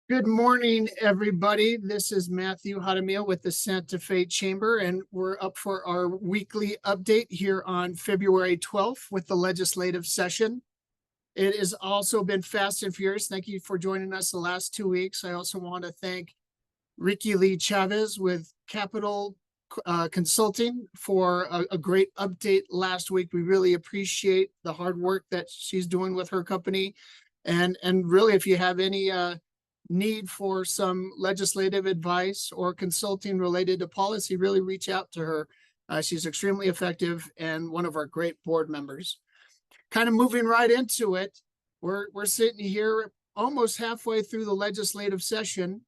Good morning, everybody. This is Matthew Hadamiel with the Santa Fe Chamber, and we're up for our weekly update here on February 12th with the legislative session. It has also been fast and furious. Thank you for joining us the last 2 weeks. I also want to thank Ricky Lee Chavez with Capital Consulting for a great update last week. We really appreciate the hard work that she's doing with her company. And really, if you have any need for some legislative advice or consulting related to policy, really reach out to her. She's extremely effective and one of our great board members. Kind of moving right into it, we're sitting here almost halfway through the legislative session,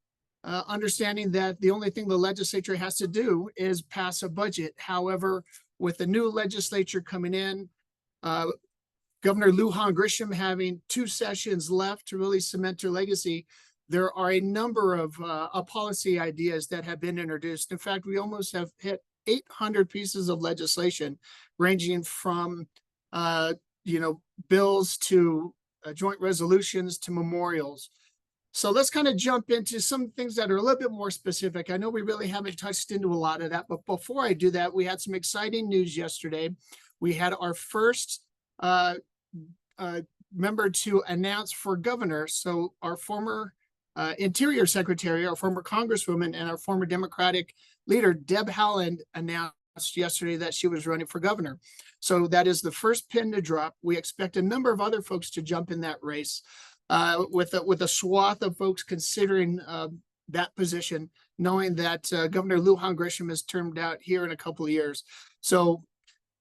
understanding that the only thing the legislature has to do is pass a budget. However, with the new legislature coming in, Governor Lujan Grisham having 2 sessions left to really cement her legacy, there are a number of policy ideas that have been introduced. In fact, we almost have hit 800 pieces of legislation, ranging from bills to joint resolutions to memorials. So let's kind of jump into some things that are a little bit more specific. I know we really haven't touched into a lot of that, but before I do that, we had some exciting news yesterday. We had our first member to announce for governor. So our former Interior Secretary, our former Congresswoman, and our former Democratic leader, Deb Haaland, announced yesterday that she was running for governor. So that is the first pin to drop. We expect a number of other folks to jump in that race, with a swath of folks considering that position, knowing that Governor Lujan Grisham is termed out here in a couple of years. So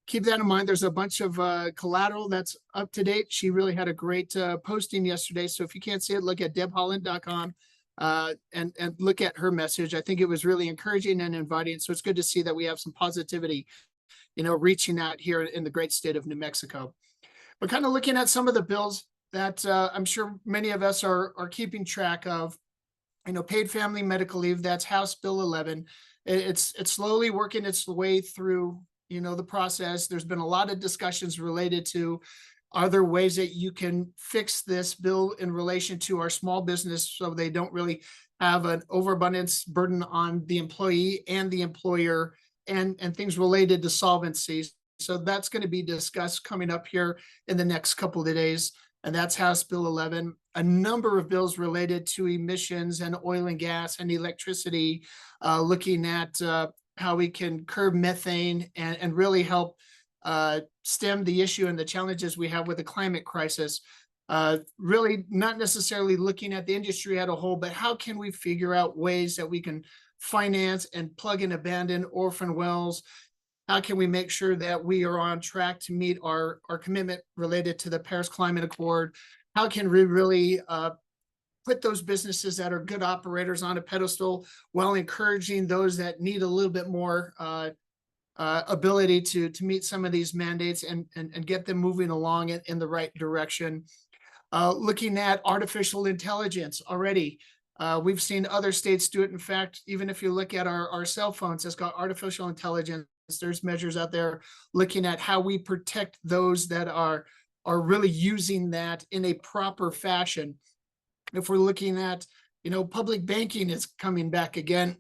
keep that in mind. There's a bunch of collateral that's up to date. She really had a great posting yesterday. So if you can't see it, look at debhaaland.com and look at her message. I think it was really encouraging and inviting. So it's good to see that we have some positivity, reaching out here in the great state of New Mexico. But kind of looking at some of the bills that I'm sure many of us are keeping track of, paid family medical leave, that's House Bill 11. It's slowly working its way through the process. There's been a lot of discussions related to, are there ways that you can fix this bill in relation to our small business so they don't really have an overabundance burden on the employee and the employer, and things related to solvency. So that's going to be discussed coming up here in the next couple of days. And that's House Bill 11. A number of bills related to emissions and oil and gas and electricity, looking at how we can curb methane and really help stem the issue and the challenges we have with the climate crisis. Really not necessarily looking at the industry as a whole, but how can we figure out ways that we can finance and plug and abandon orphan wells? How can we make sure that we are on track to meet our commitment related to the Paris Climate Accord? How can we really put those businesses that are good operators on a pedestal while encouraging those that need a little bit more ability to meet some of these mandates and get them moving along in the right direction? Looking at artificial intelligence already. We've seen other states do it. In fact, even if you look at our cell phones, it's got artificial intelligence. There's measures out there looking at how we protect those that are really using that in a proper fashion. If we're looking at, public banking is coming back again.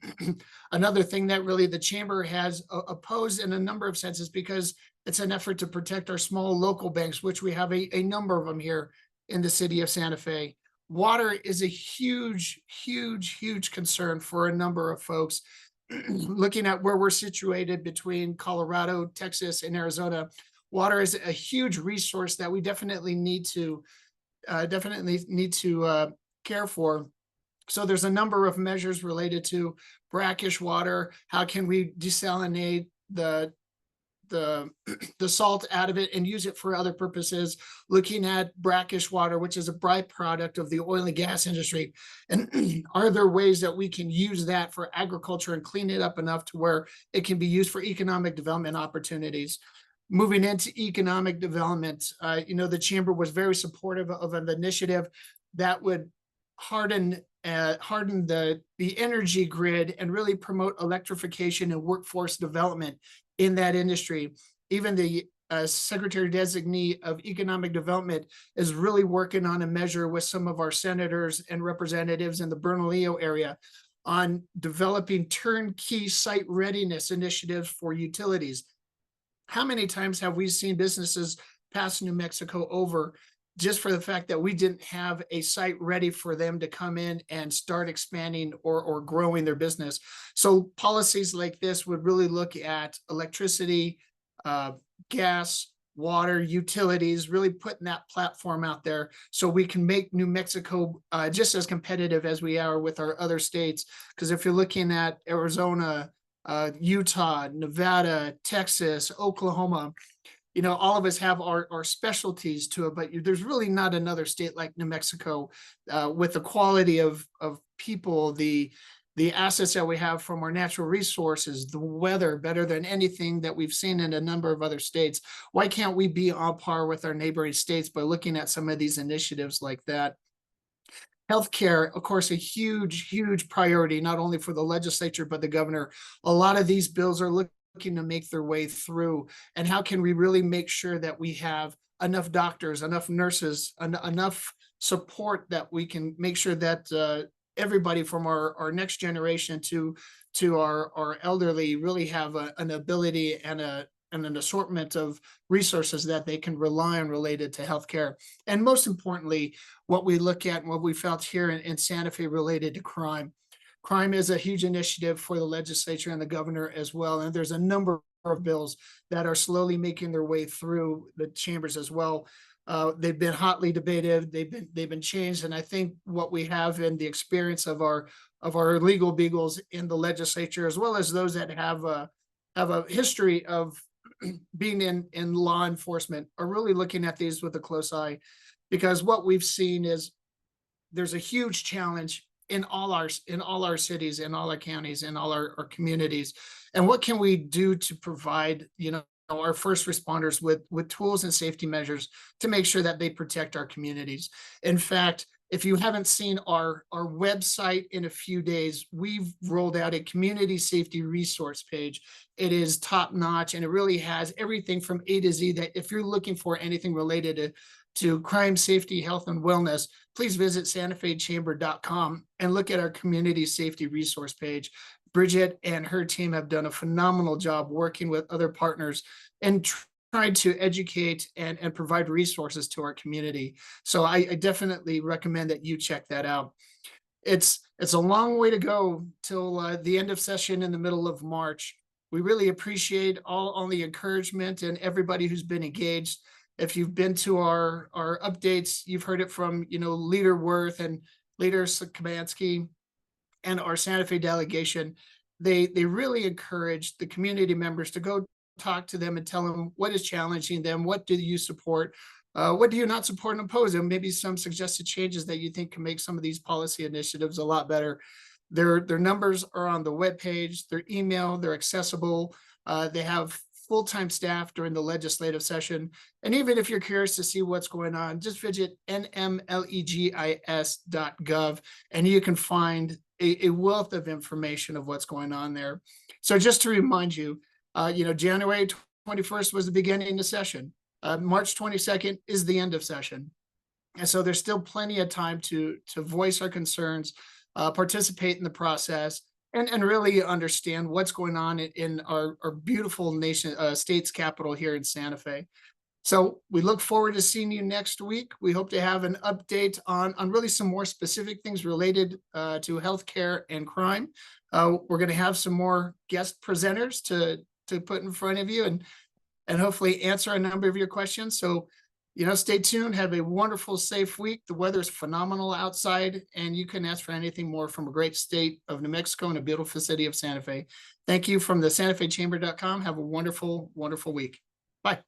Another thing that really the chamber has opposed in a number of senses, because it's an effort to protect our small local banks, which we have a number of them here in the city of Santa Fe. Water is a huge, huge, huge concern for a number of folks. Looking at where we're situated between Colorado, Texas, and Arizona, water is a huge resource that we definitely need to care for. So there's a number of measures related to brackish water. How can we desalinate the salt out of it and use it for other purposes? Looking at brackish water, which is a byproduct of the oil and gas industry, and are there ways that we can use that for agriculture and clean it up enough to where it can be used for economic development opportunities? Moving into economic development, the chamber was very supportive of an initiative that would harden the energy grid and really promote electrification and workforce development in that industry. Even the Secretary Designee of Economic Development is really working on a measure with some of our senators and representatives in the Bernalillo area on developing turnkey site readiness initiatives for utilities. How many times have we seen businesses pass New Mexico over just for the fact that we didn't have a site ready for them to come in and start expanding or growing their business? So policies like this would really look at electricity, gas, water, utilities, really putting that platform out there so we can make New Mexico just as competitive as we are with our other states. Because if you're looking at Arizona, Utah, Nevada, Texas, Oklahoma, all of us have our specialties to it, but there's really not another state like New Mexico with the quality of people, the assets that we have from our natural resources, the weather better than anything that we've seen in a number of other states. Why can't we be on par with our neighboring states by looking at some of these initiatives like that? Healthcare, of course, a huge, huge priority, not only for the legislature, but the governor. A lot of these bills are looking to make their way through. And how can we really make sure that we have enough doctors, enough nurses, enough support that we can make sure that everybody from our next generation to our elderly really have an ability and an assortment of resources that they can rely on related to healthcare. And most importantly, what we look at and what we felt here in Santa Fe related to crime. Crime is a huge initiative for the legislature and the governor as well. And there's a number of bills that are slowly making their way through the chambers as well. They've been hotly debated. They've been changed. And I think what we have in the experience of our legal beagles in the legislature, as well as those that have a history of being in law enforcement, are really looking at these with a close eye, because what we've seen is there's a huge challenge in all our cities, in all our counties, in all our communities. And what can we do to provide, our first responders with tools and safety measures to make sure that they protect our communities? In fact, if you haven't seen our website in a few days, we've rolled out a community safety resource page. It is top notch, and it really has everything from A to Z that if you're looking for anything related to crime, safety, health, and wellness, please visit santafechamber.com and look at our community safety resource page. Bridget and her team have done a phenomenal job working with other partners and trying to educate and provide resources to our community. So I definitely recommend that you check that out. It's a long way to go till the end of session in the middle of March. We really appreciate all the encouragement and everybody who's been engaged. If you've been to our updates, you've heard it from, Leader Worth and Leader Kamansky and our Santa Fe delegation. They really encourage the community members to go talk to them and tell them what is challenging them, what do you support, what do you not support and oppose, and maybe some suggested changes that you think can make some of these policy initiatives a lot better. Their numbers are on the webpage, their email, they're accessible. They have full-time staff during the legislative session. And even if you're curious to see what's going on, just visit nmlegis.gov and you can find a wealth of information of what's going on there. So just to remind you, January 21st was the beginning of session. March 22nd is the end of session. And so there's still plenty of time to voice our concerns, participate in the process, and really understand what's going on in our beautiful nation, state's capital here in Santa Fe. So we look forward to seeing you next week. We hope to have an update on really some more specific things related to healthcare and crime. We're going to have some more guest presenters to put in front of you and hopefully answer a number of your questions. So, stay tuned. Have a wonderful, safe week. The weather is phenomenal outside, and you couldn't ask for anything more from a great state of New Mexico and a beautiful city of Santa Fe. Thank you from the santafechamber.com. Have a wonderful, wonderful week. Bye.